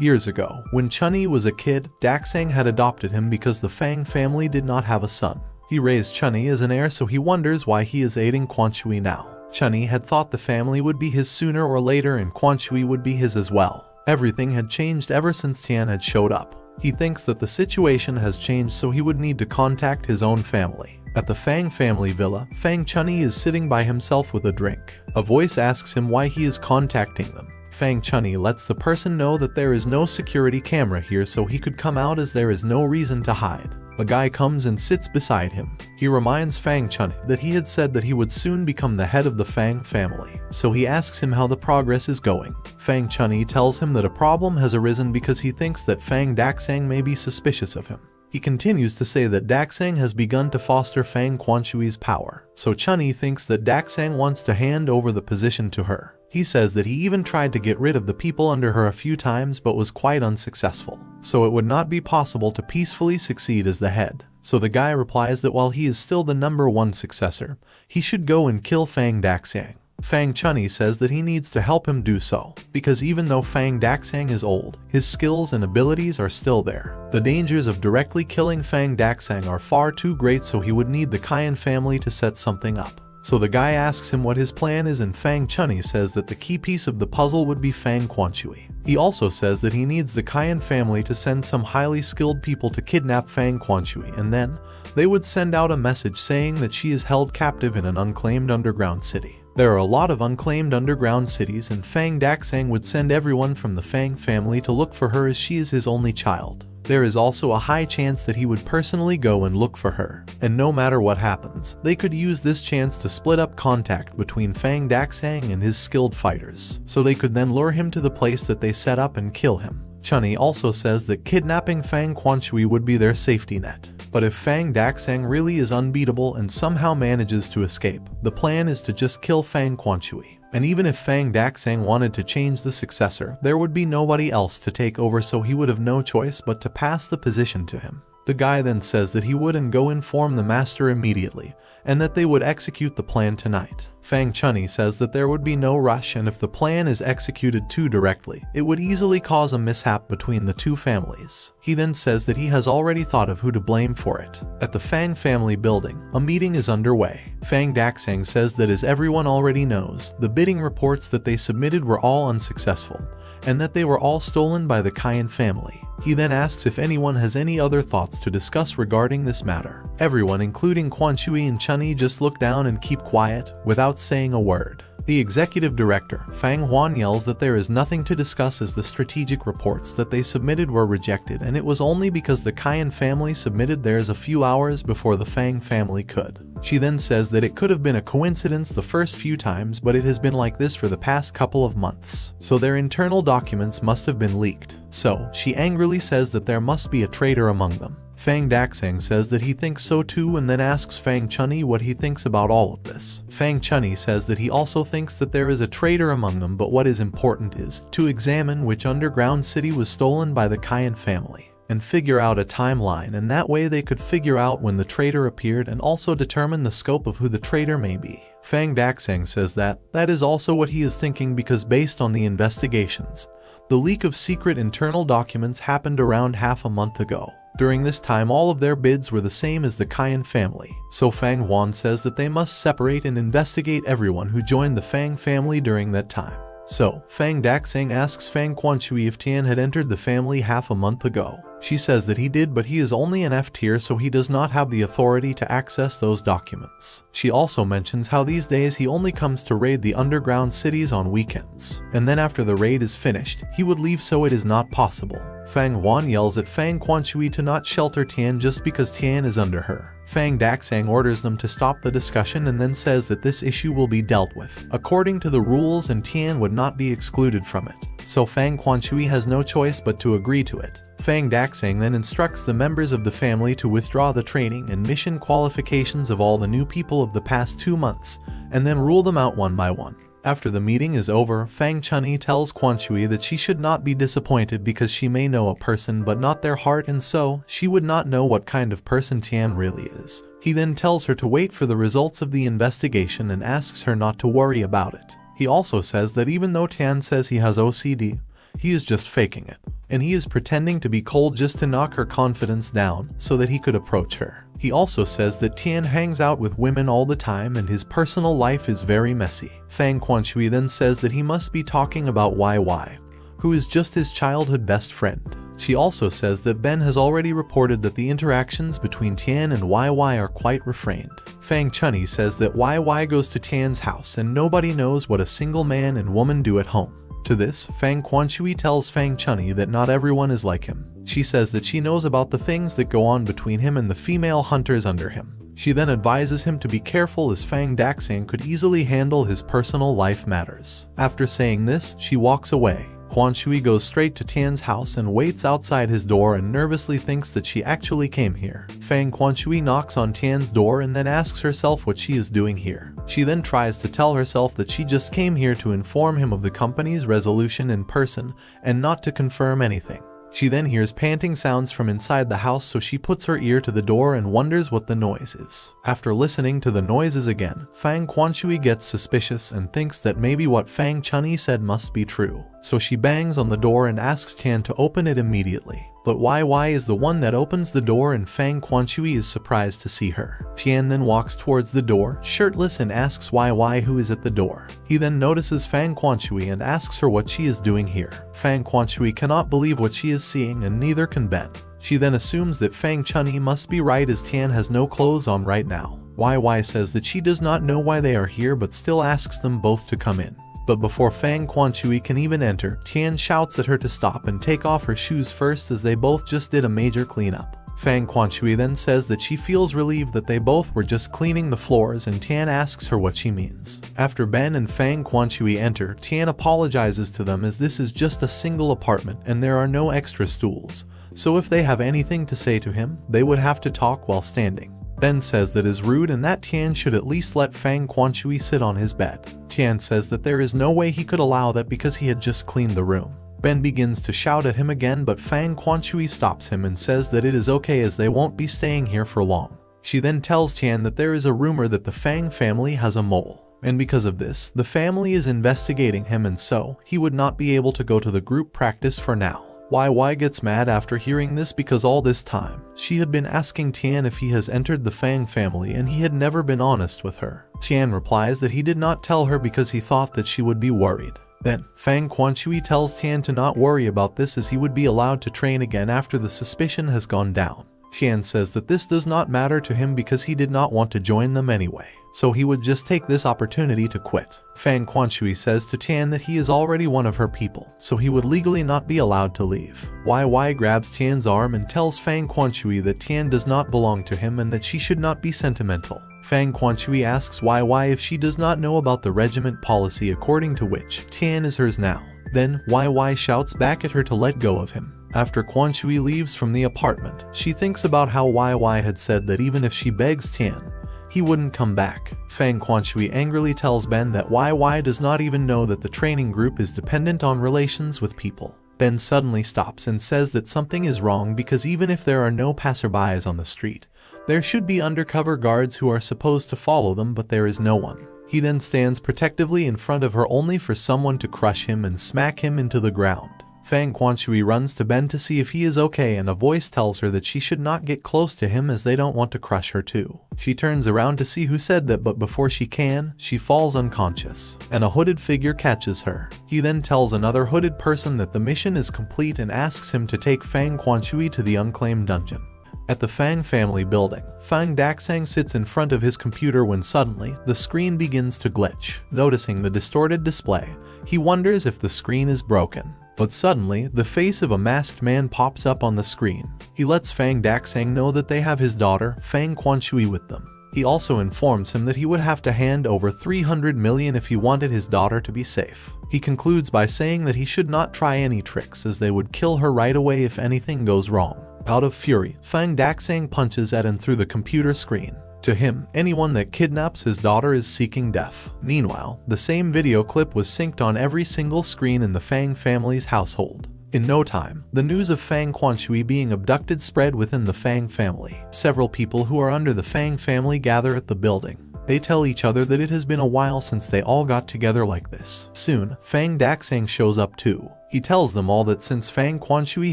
Years ago, when Chunyi was a kid, Daxang had adopted him because the Fang family did not have a son. He raised Chunyi as an heir, so he wonders why he is aiding Quan Shui now. Chunyi had thought the family would be his sooner or later and Quan Shui would be his as well. Everything had changed ever since Tian had showed up. He thinks that the situation has changed, so he would need to contact his own family. At the Fang family villa, Fang Chunyi is sitting by himself with a drink. A voice asks him why he is contacting them. Fang Chunyi lets the person know that there is no security camera here, so he could come out as there is no reason to hide. A guy comes and sits beside him. He reminds Fang Chunyi that he had said that he would soon become the head of the Fang family, so he asks him how the progress is going. Fang Chunyi tells him that a problem has arisen because he thinks that Fang Daxang may be suspicious of him. He continues to say that Daxang has begun to foster Fang Quan Shui's power, so Chunyi thinks that Daxang wants to hand over the position to her. He says that he even tried to get rid of the people under her a few times but was quite unsuccessful, so it would not be possible to peacefully succeed as the head. So the guy replies that while he is still the #1 successor, he should go and kill Fang Daxang. Fang Chunyi says that he needs to help him do so, because even though Fang Daxang is old, his skills and abilities are still there. The dangers of directly killing Fang Daxang are far too great, so he would need the Cayenne family to set something up. So the guy asks him what his plan is, and Fang Chunyi says that the key piece of the puzzle would be Fang Quan Shui. He also says that he needs the Cayenne family to send some highly skilled people to kidnap Fang Quan Shui, and then they would send out a message saying that she is held captive in an unclaimed underground city. There are a lot of unclaimed underground cities, and Fang Daxang would send everyone from the Fang family to look for her as she is his only child. There is also a high chance that he would personally go and look for her, and no matter what happens, they could use this chance to split up contact between Fang Daxang and his skilled fighters, so they could then lure him to the place that they set up and kill him. Chunyi also says that kidnapping Fang Quan Shui would be their safety net. But if Fang Daxang really is unbeatable and somehow manages to escape, the plan is to just kill Fang Quan Shui. And even if Fang Daxang wanted to change the successor, there would be nobody else to take over, so he would have no choice but to pass the position to him. The guy then says that he would and go inform the master immediately, and that they would execute the plan tonight. Fang Chunyi says that there would be no rush, and if the plan is executed too directly, it would easily cause a mishap between the two families. He then says that he has already thought of who to blame for it. At the Fang family building, a meeting is underway. Fang Daxang says that as everyone already knows, the bidding reports that they submitted were all unsuccessful, and that they were all stolen by the Cayenne family. He then asks if anyone has any other thoughts to discuss regarding this matter. Everyone, including Quan Shui and Chunyi, just look down and keep quiet, without saying a word. The executive director, Fang Huan, yells that there is nothing to discuss as the strategic reports that they submitted were rejected, and it was only because the Cayenne family submitted theirs a few hours before the Fang family could. She then says that it could have been a coincidence the first few times, but it has been like this for the past couple of months, so their internal documents must have been leaked. So, she angrily says that there must be a traitor among them. Fang Daxang says that he thinks so too, and then asks Fang Chunyi what he thinks about all of this. Fang Chunyi says that he also thinks that there is a traitor among them, but what is important is to examine which underground city was stolen by the Cayenne family and figure out a timeline, and that way they could figure out when the traitor appeared and also determine the scope of who the traitor may be. Fang Daxang says that is also what he is thinking, because based on the investigations, the leak of secret internal documents happened around half a month ago. During this time, all of their bids were the same as the Cayenne family, so Fang Huan says that they must separate and investigate everyone who joined the Fang family during that time. So, Fang Daxang asks Fang Quan Shui if Tian had entered the family half a month ago. She says that he did, but he is only an F tier, so he does not have the authority to access those documents. She also mentions how these days he only comes to raid the underground cities on weekends, and then after the raid is finished, he would leave, so it is not possible. Fang Huan yells at Fang Quan Shui to not shelter Tian just because Tian is under her. Fang Daxang orders them to stop the discussion and then says that this issue will be dealt with according to the rules, and Tian would not be excluded from it. So Fang Quan Shui has no choice but to agree to it. Fang Daxang then instructs the members of the family to withdraw the training and mission qualifications of all the new people of the past 2 months, and then rule them out one by one. After the meeting is over, Fang Chunyi tells Quan Shui that she should not be disappointed because she may know a person but not their heart, and so she would not know what kind of person Tian really is. He then tells her to wait for the results of the investigation and asks her not to worry about it. He also says that even though Tian says he has OCD, he is just faking it. and he is pretending to be cold just to knock her confidence down so that he could approach her. He also says that Tian hangs out with women all the time and his personal life is very messy. Fang Quanshui then says that he must be talking about YY, who is just his childhood best friend. She also says that Ben has already reported that the interactions between Tian and YY are quite refrained. Fang Chunyi says that YY goes to Tian's house and nobody knows what a single man and woman do at home. To this, Fang Quanshui tells Fang Chunyi that not everyone is like him. She says that she knows about the things that go on between him and the female hunters under him. She then advises him to be careful as Fang Daxing could easily handle his personal life matters. After saying this, she walks away. Quanshui goes straight to Tian's house and waits outside his door and nervously thinks that she actually came here. Fang Quanshui knocks on Tian's door and then asks herself what she is doing here. She then tries to tell herself that she just came here to inform him of the company's resolution in person and not to confirm anything. She then hears panting sounds from inside the house, so she puts her ear to the door and wonders what the noise is. After listening to the noises again, Fang Quanshui gets suspicious and thinks that maybe what Fang Chunyi said must be true. So she bangs on the door and asks Tian to open it immediately. But YY is the one that opens the door and Fang Quanshui is surprised to see her. Tian then walks towards the door, shirtless, and asks YY who is at the door. He then notices Fang Quanshui and asks her what she is doing here. Fang Quanshui cannot believe what she is seeing and neither can Ben. She then assumes that Fang Chunyi must be right as Tian has no clothes on right now. YY says that she does not know why they are here but still asks them both to come in. But before Fang Quanshui can even enter, Tian shouts at her to stop and take off her shoes first as they both just did a major cleanup. Fang Quanshui then says that she feels relieved that they both were just cleaning the floors and Tian asks her what she means. After Ben and Fang Quanshui enter, Tian apologizes to them as this is just a single apartment and there are no extra stools, so if they have anything to say to him, they would have to talk while standing. Ben says that is rude and that Tian should at least let Fang Quanshui sit on his bed. Tian says that there is no way he could allow that because he had just cleaned the room. Ben begins to shout at him again, but Fang Quanshui stops him and says that it is okay as they won't be staying here for long. She then tells Tian that there is a rumor that the Fang family has a mole, and because of this, the family is investigating him and so, he would not be able to go to the group practice for now. YY gets mad after hearing this because all this time, she had been asking Tian if he has entered the Fang family and he had never been honest with her. Tian replies that he did not tell her because he thought that she would be worried. Then, Fang Quanshui tells Tian to not worry about this as he would be allowed to train again after the suspicion has gone down. Tian says that this does not matter to him because he did not want to join them anyway, so he would just take this opportunity to quit. Fang Quanshui says to Tian that he is already one of her people, so he would legally not be allowed to leave. YY grabs Tian's arm and tells Fang Quanshui that Tian does not belong to him and that she should not be sentimental. Fang Quanshui asks YY if she does not know about the regiment policy according to which Tian is hers now. Then, YY shouts back at her to let go of him. After Quanshui leaves from the apartment, she thinks about how YY had said that even if she begs Tian, he wouldn't come back. Fang Quanshui angrily tells Ben that YY does not even know that the training group is dependent on relations with people. Ben suddenly stops and says that something is wrong because even if there are no passerbys on the street, there should be undercover guards who are supposed to follow them, but there is no one. He then stands protectively in front of her only for someone to crush him and smack him into the ground. Fang Quanshui runs to Ben to see if he is okay and a voice tells her that she should not get close to him as they don't want to crush her too. She turns around to see who said that, but before she can, she falls unconscious, and a hooded figure catches her. He then tells another hooded person that the mission is complete and asks him to take Fang Quanshui to the unclaimed dungeon. At the Fang family building, Fang Daxing sits in front of his computer when suddenly, the screen begins to glitch. Noticing the distorted display, he wonders if the screen is broken. But suddenly, the face of a masked man pops up on the screen. He lets Fang Daxing know that they have his daughter, Fang Quanshui, with them. He also informs him that he would have to hand over 300 million if he wanted his daughter to be safe. He concludes by saying that he should not try any tricks as they would kill her right away if anything goes wrong. Out of fury, Fang Daxing punches at him through the computer screen. To him, anyone that kidnaps his daughter is seeking death. Meanwhile, the same video clip was synced on every single screen in the Fang family's household. In no time, the news of Fang Quanshui being abducted spread within the Fang family. Several people who are under the Fang family gather at the building. They tell each other that it has been a while since they all got together like this. Soon, Fang Daxing shows up too. He tells them all that since Fang Quanshui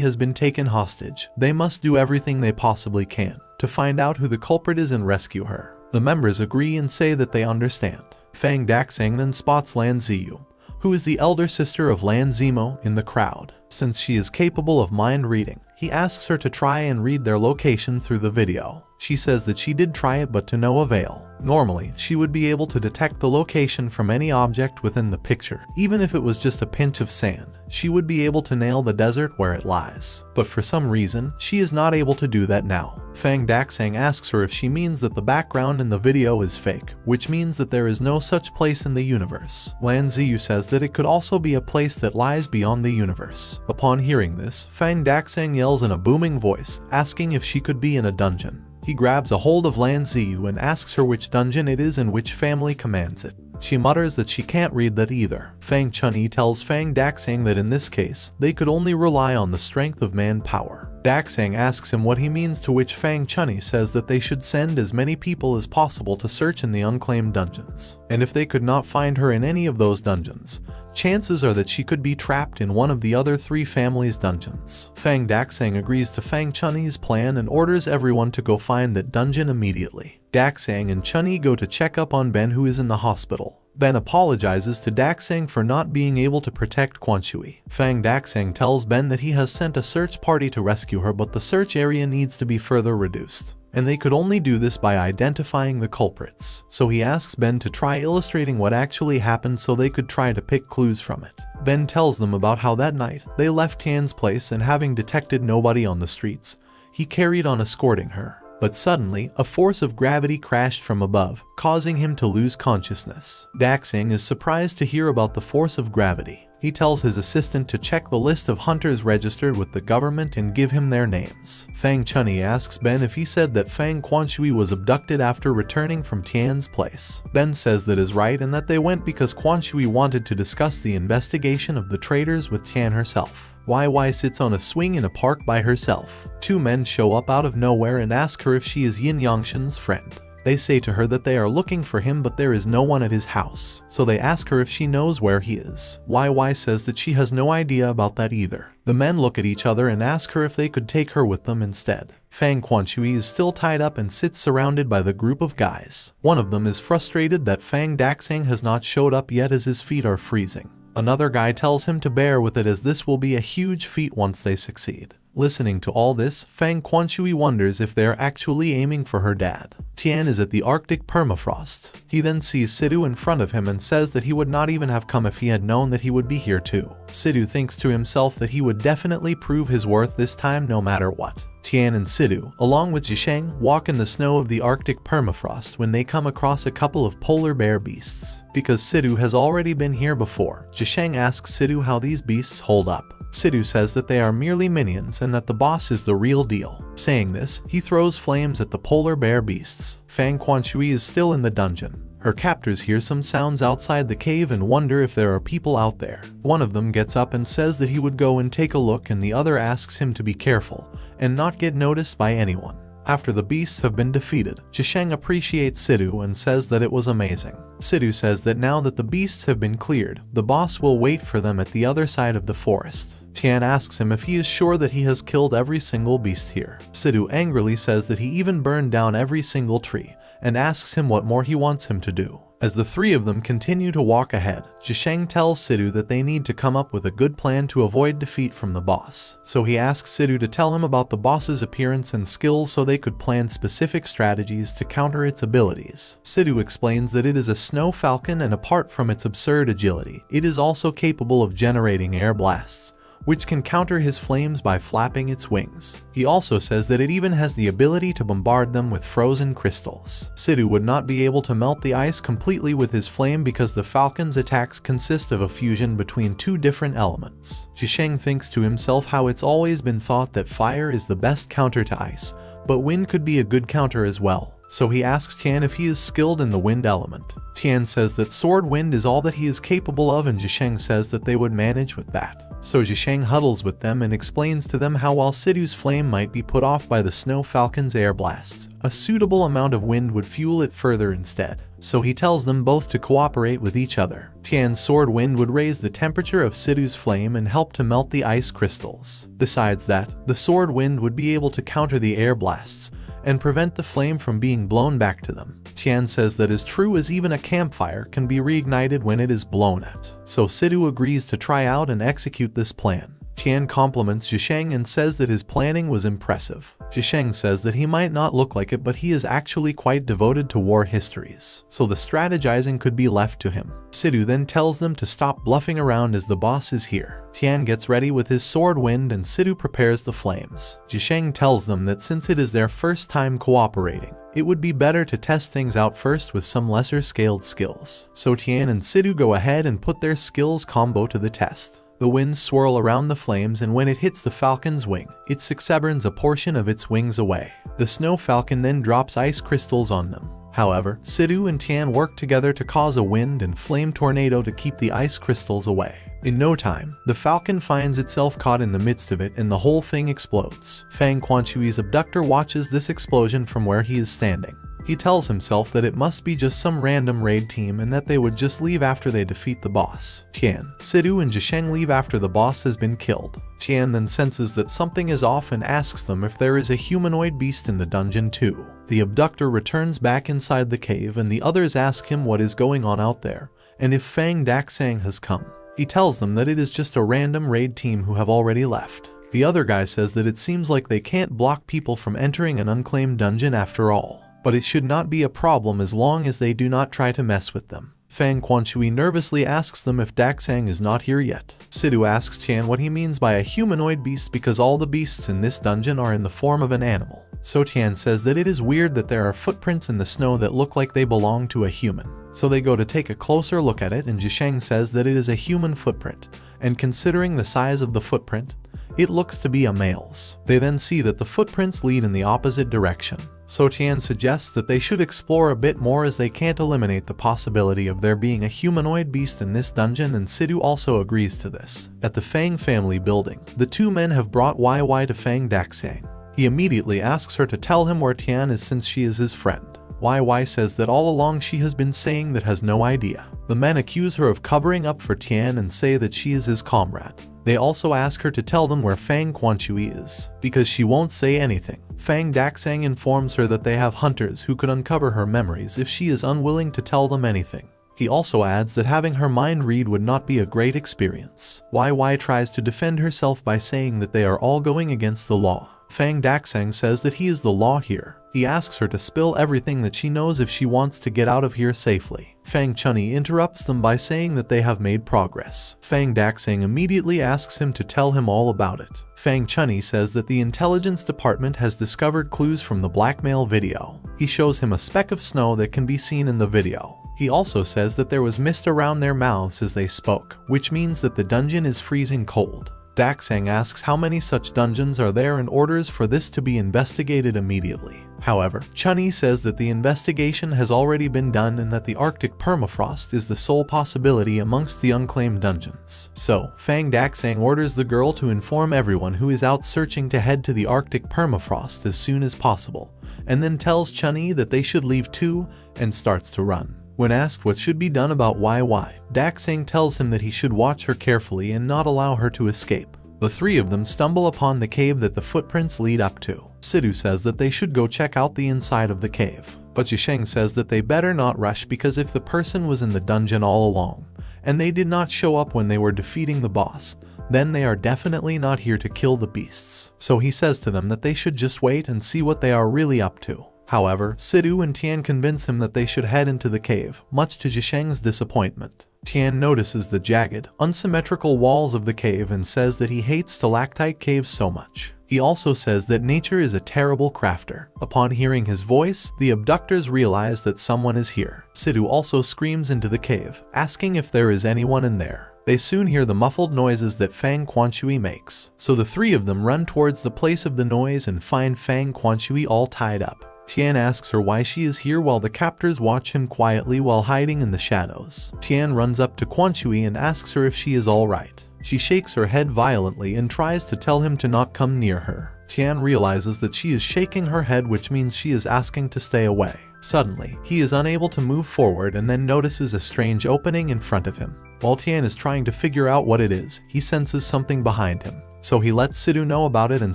has been taken hostage, they must do everything they possibly can to find out who the culprit is and rescue her. The members agree and say that they understand. Fang Daxing then spots Lan Ziyu, who is the elder sister of Lan Zimo, in the crowd. Since she is capable of mind reading, he asks her to try and read their location through the video. She says that she did try it but to no avail. Normally, she would be able to detect the location from any object within the picture. Even if it was just a pinch of sand, she would be able to nail the desert where it lies. But for some reason, she is not able to do that now. Fang Daxing asks her if she means that the background in the video is fake, which means that there is no such place in the universe. Lan Ziyu says that it could also be a place that lies beyond the universe. Upon hearing this, Fang Daxing yells in a booming voice, asking if she could be in a dungeon. He grabs a hold of Lan Ziyu and asks her which dungeon it is and which family commands it. She mutters that she can't read that either. Fang Chunyi tells Fang Daxing that in this case, they could only rely on the strength of manpower. Daxing asks him what he means, to which Fang Chunyi says that they should send as many people as possible to search in the unclaimed dungeons. And if they could not find her in any of those dungeons, chances are that she could be trapped in one of the other 3 families' dungeons. Fang Daxing agrees to Fang Chunyi's plan and orders everyone to go find that dungeon immediately. Daxing and Chunyi go to check up on Ben, who is in the hospital. Ben apologizes to Daxing for not being able to protect Quanshui. Fang Daxing tells Ben that he has sent a search party to rescue her, but the search area needs to be further reduced, and they could only do this by identifying the culprits. So he asks Ben to try illustrating what actually happened so they could try to pick clues from it. Ben tells them about how that night they left Tian's place, and having detected nobody on the streets, he carried on escorting her. But suddenly, a force of gravity crashed from above, causing him to lose consciousness. Daxing is surprised to hear about the force of gravity. He tells his assistant to check the list of hunters registered with the government and give him their names. Fang Chunyi asks Ben if he said that Fang Quanshui was abducted after returning from Tian's place. Ben says that is right and that they went because Quanshui wanted to discuss the investigation of the traitors with Tian herself. YY sits on a swing in a park by herself. 2 men show up out of nowhere and ask her if she is Yin Yangshen's friend. They say to her that they are looking for him, but there is no one at his house, so they ask her if she knows where he is. YY says that she has no idea about that either. The men look at each other and ask her if they could take her with them instead. Fang Quanshui is still tied up and sits surrounded by the group of guys. One of them is frustrated that Fang Daxing has not showed up yet as his feet are freezing. Another guy tells him to bear with it as this will be a huge feat once they succeed. Listening to all this, Fang Quanshui wonders if they are actually aiming for her dad. Tian is at the Arctic permafrost. He then sees Sidhu in front of him and says that he would not even have come if he had known that he would be here too. Sidhu thinks to himself that he would definitely prove his worth this time no matter what. Tian and Sidhu, along with Zhisheng, walk in the snow of the Arctic permafrost when they come across a couple of polar bear beasts. Because Sidhu has already been here before, Zhisheng asks Sidhu how these beasts hold up. Sidhu says that they are merely minions and that the boss is the real deal. Saying this, he throws flames at the polar bear beasts. Fang Quanshui is still in the dungeon. Her captors hear some sounds outside the cave and wonder if there are people out there. One of them gets up and says that he would go and take a look, and the other asks him to be careful and not get noticed by anyone. After the beasts have been defeated, Zhisheng appreciates Sidhu and says that it was amazing. Sidhu says that now that the beasts have been cleared, the boss will wait for them at the other side of the forest. Tian asks him if he is sure that he has killed every single beast here. Sidhu angrily says that he even burned down every single tree, and asks him what more he wants him to do. As the 3 of them continue to walk ahead, Zhisheng tells Sidhu that they need to come up with a good plan to avoid defeat from the boss. So he asks Sidhu to tell him about the boss's appearance and skills so they could plan specific strategies to counter its abilities. Sidhu explains that it is a snow falcon, and apart from its absurd agility, it is also capable of generating air blasts, which can counter his flames by flapping its wings. He also says that it even has the ability to bombard them with frozen crystals. Sidhu would not be able to melt the ice completely with his flame because the falcon's attacks consist of a fusion between 2 different elements. Zhisheng thinks to himself how it's always been thought that fire is the best counter to ice, but wind could be a good counter as well. So he asks Tian if he is skilled in the wind element. Tian says that sword wind is all that he is capable of, and Zhisheng says that they would manage with that. So Zhisheng huddles with them and explains to them how while Sidhu's flame might be put off by the snow falcon's air blasts, a suitable amount of wind would fuel it further instead. so he tells them both to cooperate with each other. Tian's sword wind would raise the temperature of Sidhu's flame and help to melt the ice crystals. Besides that, the sword wind would be able to counter the air blasts and prevent the flame from being blown back to them. Tian says that is true, as even a campfire can be reignited when it is blown at. So Sidhu agrees to try out and execute this plan. Tian compliments Zhisheng and says that his planning was impressive. Zhisheng says that he might not look like it, but he is actually quite devoted to war histories, so the strategizing could be left to him. Sidhu then tells them to stop bluffing around as the boss is here. Tian gets ready with his sword wind and Sidhu prepares the flames. Zhisheng tells them that since it is their first time cooperating, it would be better to test things out first with some lesser scaled skills. So Tian and Sidhu go ahead and put their skills combo to the test. The winds swirl around the flames, and when it hits the falcon's wing, it succeburns a portion of its wings away. The snow falcon then drops ice crystals on them. However, Sidhu and Tian work together to cause a wind and flame tornado to keep the ice crystals away. In no time, the falcon finds itself caught in the midst of it and the whole thing explodes. Fang Quanchui's abductor watches this explosion from where he is standing. He tells himself that it must be just some random raid team and that they would just leave after they defeat the boss. Tian, Sidhu and Zhisheng leave after the boss has been killed. Tian then senses that something is off and asks them if there is a humanoid beast in the dungeon too. The abductor returns back inside the cave and the others ask him what is going on out there and if Fang Daxang has come. He tells them that it is just a random raid team who have already left. The other guy says that it seems like they can't block people from entering an unclaimed dungeon after all, but it should not be a problem as long as they do not try to mess with them. Fang Quanchui nervously asks them if Daxang is not here yet. Sidhu asks Tian what he means by a humanoid beast because all the beasts in this dungeon are in the form of an animal. So Tian says that it is weird that there are footprints in the snow that look like they belong to a human. So they go to take a closer look at it and Zhisheng says that it is a human footprint, and considering the size of the footprint, it looks to be a male's. They then see that the footprints lead in the opposite direction. So Tian suggests that they should explore a bit more as they can't eliminate the possibility of there being a humanoid beast in this dungeon, and Sidhu also agrees to this. At the Fang family building, the two men have brought YY to Fang Daxang. He immediately asks her to tell him where Tian is since she is his friend. YY says that all along she has been saying that has no idea. The men accuse her of covering up for Tian and say that she is his comrade. They also ask her to tell them where Fang Quanchui is, because she won't say anything. Fang Daxang informs her that they have hunters who could uncover her memories if she is unwilling to tell them anything. He also adds that having her mind read would not be a great experience. YY tries to defend herself by saying that they are all going against the law. Fang Daxang says that he is the law here. He asks her to spill everything that she knows if she wants to get out of here safely. Fang Chunni interrupts them by saying that they have made progress. Fang Daxang immediately asks him to tell him all about it. Fang Chunni says that the intelligence department has discovered clues from the blackmail video. He shows him a speck of snow that can be seen in the video. He also says that there was mist around their mouths as they spoke, which means that the dungeon is freezing cold. Daxang asks how many such dungeons are there and orders for this to be investigated immediately. However, Chunni says that the investigation has already been done and that the Arctic permafrost is the sole possibility amongst the unclaimed dungeons. So, Fang Daxang orders the girl to inform everyone who is out searching to head to the Arctic permafrost as soon as possible, and then tells Chunni that they should leave too and starts to run. When asked what should be done about YY, Daxang tells him that he should watch her carefully and not allow her to escape. The three of them stumble upon the cave that the footprints lead up to. Sidhu says that they should go check out the inside of the cave, but Zhisheng says that they better not rush because if the person was in the dungeon all along, and they did not show up when they were defeating the boss, then they are definitely not here to kill the beasts. So he says to them that they should just wait and see what they are really up to. However, Sidhu and Tian convince him that they should head into the cave, much to Zhisheng's disappointment. Tian notices the jagged, unsymmetrical walls of the cave and says that he hates stalactite caves so much. He also says that nature is a terrible crafter. Upon hearing his voice, the abductors realize that someone is here. Sidhu also screams into the cave, asking if there is anyone in there. They soon hear the muffled noises that Fang Quanchui makes, so the three of them run towards the place of the noise and find Fang Quanchui all tied up. Tian asks her why she is here while the captors watch him quietly while hiding in the shadows. Tian runs up to Quanchui and asks her if she is alright. She shakes her head violently and tries to tell him to not come near her. Tian realizes that she is shaking her head, which means she is asking to stay away. Suddenly, he is unable to move forward and then notices a strange opening in front of him. While Tian is trying to figure out what it is, he senses something behind him. So he lets Sidhu know about it and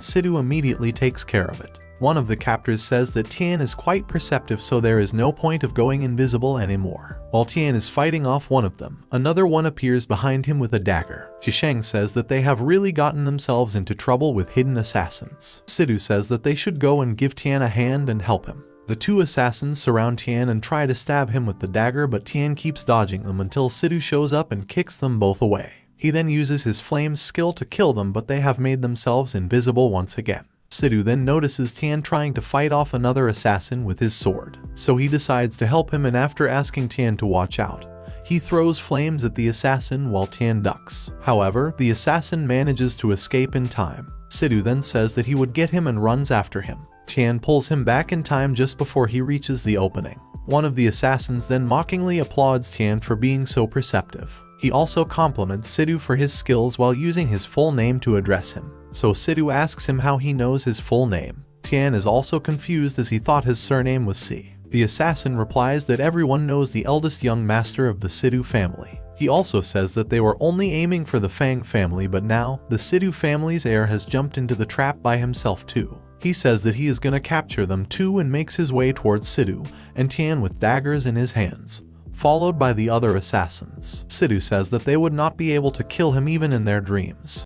Sidhu immediately takes care of it. One of the captors says that Tian is quite perceptive, so there is no point of going invisible anymore. While Tian is fighting off one of them, another one appears behind him with a dagger. Shisheng says that they have really gotten themselves into trouble with hidden assassins. Sidhu says that they should go and give Tian a hand and help him. The two assassins surround Tian and try to stab him with the dagger, but Tian keeps dodging them until Sidhu shows up and kicks them both away. He then uses his flame skill to kill them, but they have made themselves invisible once again. Sidhu then notices Tian trying to fight off another assassin with his sword, so he decides to help him, and after asking Tian to watch out, he throws flames at the assassin while Tian ducks. However, the assassin manages to escape in time. Sidhu then says that he would get him and runs after him. Tian pulls him back in time just before he reaches the opening. One of the assassins then mockingly applauds Tian for being so perceptive. He also compliments Sidhu for his skills while using his full name to address him. So Sidhu asks him how he knows his full name. Tian is also confused as he thought his surname was Si. The assassin replies that everyone knows the eldest young master of the Sidhu family. He also says that they were only aiming for the Fang family, but now the Sidhu family's heir has jumped into the trap by himself too. He says that he is gonna capture them too and makes his way towards Sidhu and Tian with daggers in his hands, followed by the other assassins. Sidhu says that they would not be able to kill him even in their dreams.